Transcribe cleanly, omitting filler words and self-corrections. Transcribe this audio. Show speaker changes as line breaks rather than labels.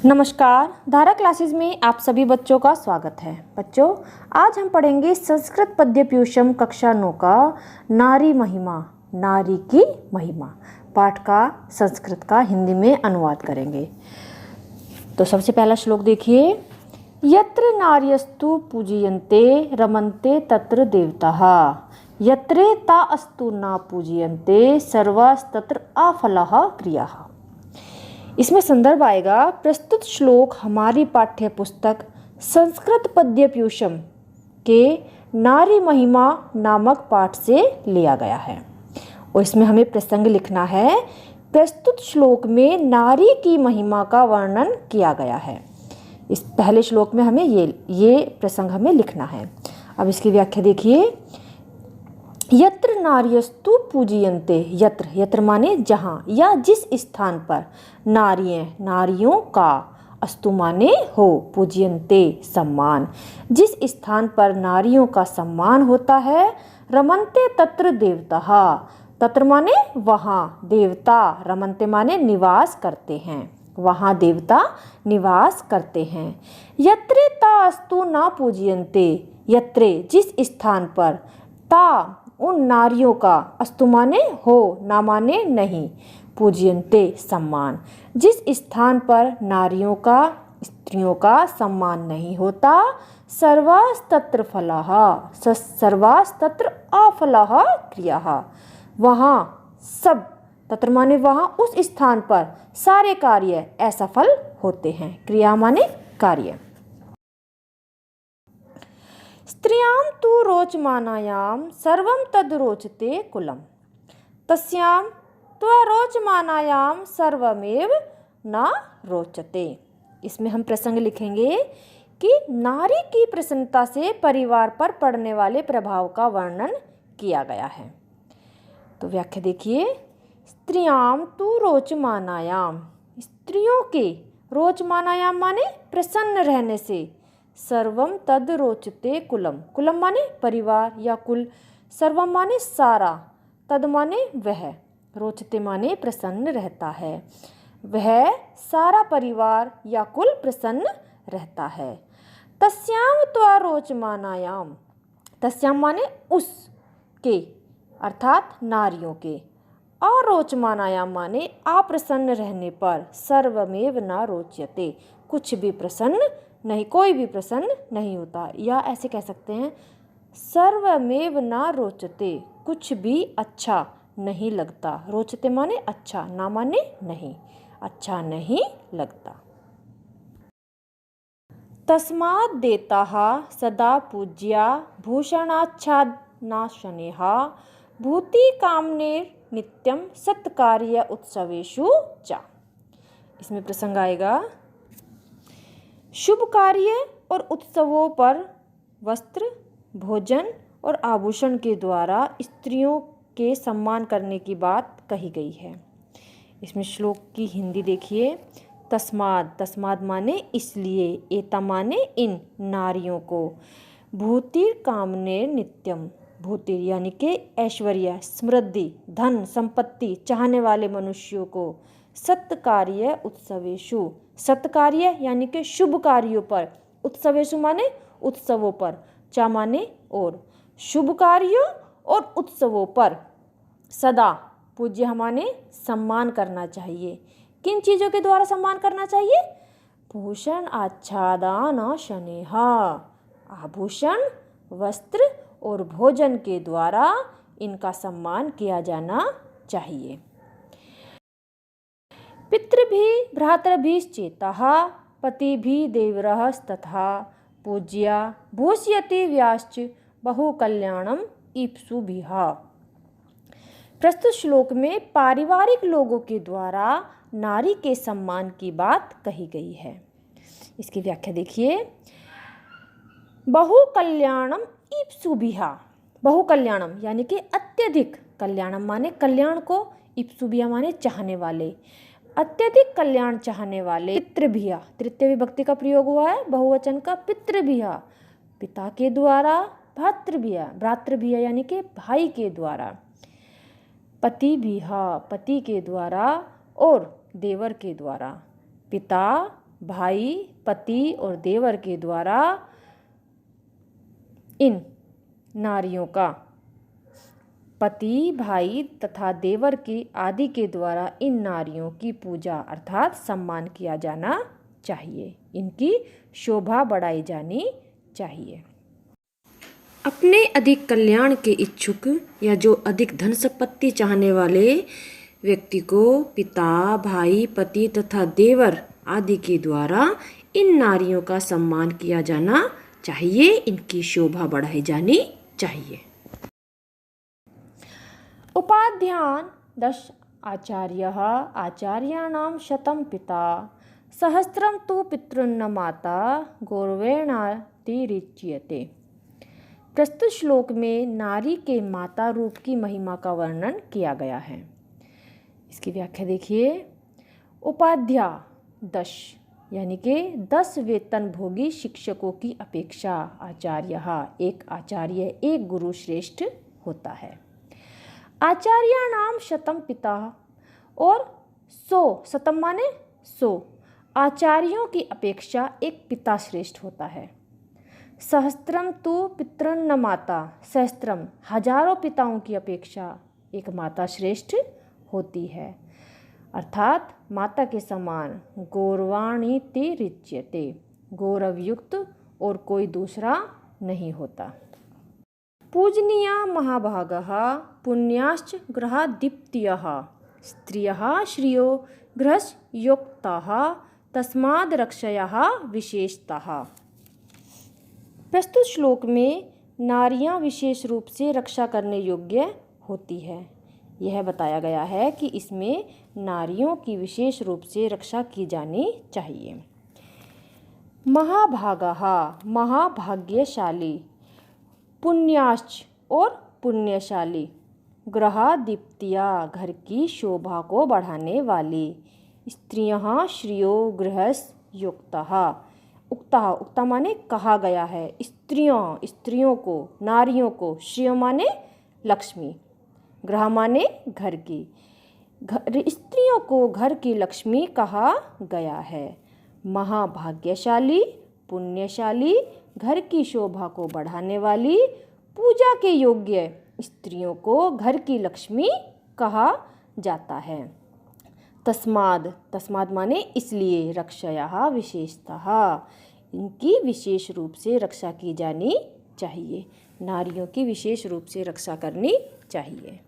नमस्कार, धारा क्लासेस में आप सभी बच्चों का स्वागत है। बच्चों, आज हम पढ़ेंगे संस्कृत पद्य प्यूषम कक्षा 9 का नारी महिमा, नारी की महिमा पाठ का संस्कृत का हिंदी में अनुवाद करेंगे। तो सबसे पहला श्लोक देखिए। यत्र नार्यस्तु पूजयन्ते रमन्ते तत्र देवताः, यत्रे ता अस्तु न पूजयन्ते सर्वास्तत्र अफलः क्रियाः। इसमें संदर्भ आएगा प्रस्तुत श्लोक हमारी पाठ्य पुस्तक संस्कृत पद्य प्यूषम के नारी महिमा नामक पाठ से लिया गया है और इसमें हमें प्रसंग लिखना है। प्रस्तुत श्लोक में नारी की महिमा का वर्णन किया गया है। इस पहले श्लोक में हमें ये प्रसंग हमें लिखना है। अब इसकी व्याख्या देखिए। यत्र नार्यस्तु पूजयन्ते, यत्र यत्र माने जहाँ या जिस स्थान पर, नारियों का, अस्तु माने हो, पूजयन्ते सम्मान, जिस स्थान पर नारियों का सम्मान होता है, रमन्ते तत्र देवताः, तत्र माने वहाँ, देवता, रमन्ते माने निवास करते हैं, वहाँ देवता निवास करते हैं। यत्रे ता अस्तु न पूजयन्ते, यत्रे जिस स्थान पर, ता उन नारियों का, अस्तु माने हो, ना माने नहीं, पूजयन्ते सम्मान, जिस स्थान पर नारियों का, स्त्रियों का सम्मान नहीं होता, सर्वास्तत्र फलाः, सर्वास्तत्र अफलाः क्रियाः, वहाँ सब, तत्र माने वहाँ, उस स्थान पर सारे कार्य असफल होते हैं। क्रिया माने कार्य। स्त्रियां तु रोचमानायां सर्वं तद् रोचते कुलम्, तस्यां त्वरोचमानायां सर्वमेव न रोचते। इसमें हम प्रसंग लिखेंगे कि नारी की प्रसन्नता से परिवार पर पड़ने वाले प्रभाव का वर्णन किया गया है। तो व्याख्या देखिए। स्त्रियां तु रोचमानायां, स्त्रियों के, रोचमानायां माने प्रसन्न रहने से, सर्वम तद रोचते कुलम, कुलम माने परिवार या कुल, सर्वम माने सारा, तद माने वह, रोचते माने प्रसन्न रहता है, वह सारा परिवार या कुल प्रसन्न रहता है। तस्याम त्वा रोचमानायाम, तस्याम माने उस के, अर्थात नारियों के, अरोचमानायाम माने अप्रसन्न रहने पर, सर्वमेव न रोच्यते, कुछ भी प्रसन्न नहीं, कोई भी प्रसन्न नहीं होता, या ऐसे कह सकते हैं सर्वमेव न रोचते, कुछ भी अच्छा नहीं लगता, रोचते माने अच्छा, ना माने नहीं, अच्छा नहीं लगता। तस्माद् देताः सदा पूज्या भूषणाच्छादनाशनेः, भूति कामनेर नित्यं सत्कार्य उत्सवेषु च। इसमें प्रसंग आएगा। शुभ कार्य और उत्सवों पर वस्त्र, भोजन और आभूषण के द्वारा स्त्रियों के सम्मान करने की बात कही गई है। इसमें श्लोक की हिंदी देखिए। तस्माद, तस्माद माने इसलिए, एता माने इन नारियों को, भूतिर कामने नित्यम, भूतिर यानी कि ऐश्वर्य, समृद्धि, धन संपत्ति चाहने वाले मनुष्यों को, सत्कार्य उत्सवेषु, सत्कार्य यानी कि शुभ कार्यों पर, उत्सवेषु माने उत्सवों पर, चा माने और, शुभ कार्यों और उत्सवों पर सदा, पूज्य माने सम्मान करना चाहिए। किन चीज़ों के द्वारा सम्मान करना चाहिए? भूषण आच्छादनाशनेः, आभूषण, वस्त्र और भोजन के द्वारा इनका सम्मान किया जाना चाहिए। पितृभिः भ्रातृभिश्चेताः पतिभिः देवरस्तथा पूज्या भूष्यति व्याश्च बहुकल्याणम इप्सुभिः। प्रस्तुत श्लोक में पारिवारिक लोगों के द्वारा नारी के सम्मान की बात कही गई है। इसकी व्याख्या देखिए। बहुकल्याणम इप्सुभिः, बहुकल्याणम यानी कि अत्यधिक, कल्याणम माने कल्याण को, इप्सुभिः माने चाहने वाले, अत्यधिक कल्याण चाहने वाले, पितृभिः, तृतीय विभक्ति का प्रयोग हुआ है बहुवचन का, पितृभिः पिता के द्वारा, भ्रातृभिः यानी कि भाई के द्वारा, पतिभिः पति के द्वारा और देवर के द्वारा, पिता, भाई, पति और देवर के द्वारा इन नारियों का, पति, भाई तथा देवर के आदि के द्वारा इन नारियों की पूजा अर्थात सम्मान किया जाना चाहिए, इनकी शोभा बढ़ाई जानी चाहिए। अपने अधिक कल्याण के इच्छुक या जो अधिक धन संपत्ति चाहने वाले व्यक्ति को पिता, भाई, पति तथा देवर आदि के द्वारा इन नारियों का सम्मान किया जाना चाहिए, इनकी शोभा बढ़ाई जानी चाहिए। उपाध्यान 10 आचार्यः आचार्याणां शतं पिता सहस्रं तु पितॄन् माता गौरवेणातिरिच्यते। प्रस्तुत श्लोक में नारी के माता रूप की महिमा का वर्णन किया गया है। इसकी व्याख्या देखिए। उपाध्या 10 यानी कि 10 वेतन भोगी शिक्षकों की अपेक्षा आचार्य, एक आचार्य, एक गुरु श्रेष्ठ होता है। आचार्याणाम शतम पिता और 100, शतम माने 100, आचार्यों की अपेक्षा एक पिता श्रेष्ठ होता है। सहस्त्रम तु पितॄन् माता, सहस्त्रम हजारों पिताओं की अपेक्षा एक माता श्रेष्ठ होती है, अर्थात माता के समान गौरवाणीति रिच्यते, गौरवयुक्त और कोई दूसरा नहीं होता। पूजनीया महाभागः पुण्याश्च ग्रहादीप्त्यः स्त्रियः श्रियो गृहस्योक्ताः तस्माद् रक्षयः विशेषतः। प्रस्तुत श्लोक में नारियां विशेष रूप से रक्षा करने योग्य होती है। यह बताया गया है कि इसमें नारियों की विशेष रूप से रक्षा की जानी चाहिए। महाभागः महाभाग्यशाली, पुण्याश्च और पुण्यशाली, गृहादीप्त्या घर की शोभा को बढ़ाने वाली, स्त्रियः श्रियो गृहस्योक्तः, उक्ता उक्ता माने कहा गया है, स्त्रियों को, नारियों को, श्रियो माने लक्ष्मी, गृह माने घर की, स्त्रियों को घर की लक्ष्मी कहा गया है। महाभाग्यशाली, पुण्यशाली, घर की शोभा को बढ़ाने वाली, पूजा के योग्य स्त्रियों को घर की लक्ष्मी कहा जाता है। तस्माद माने इसलिए, रक्षया विशेषतः, इनकी विशेष रूप से रक्षा की जानी चाहिए, नारियों की विशेष रूप से रक्षा करनी चाहिए।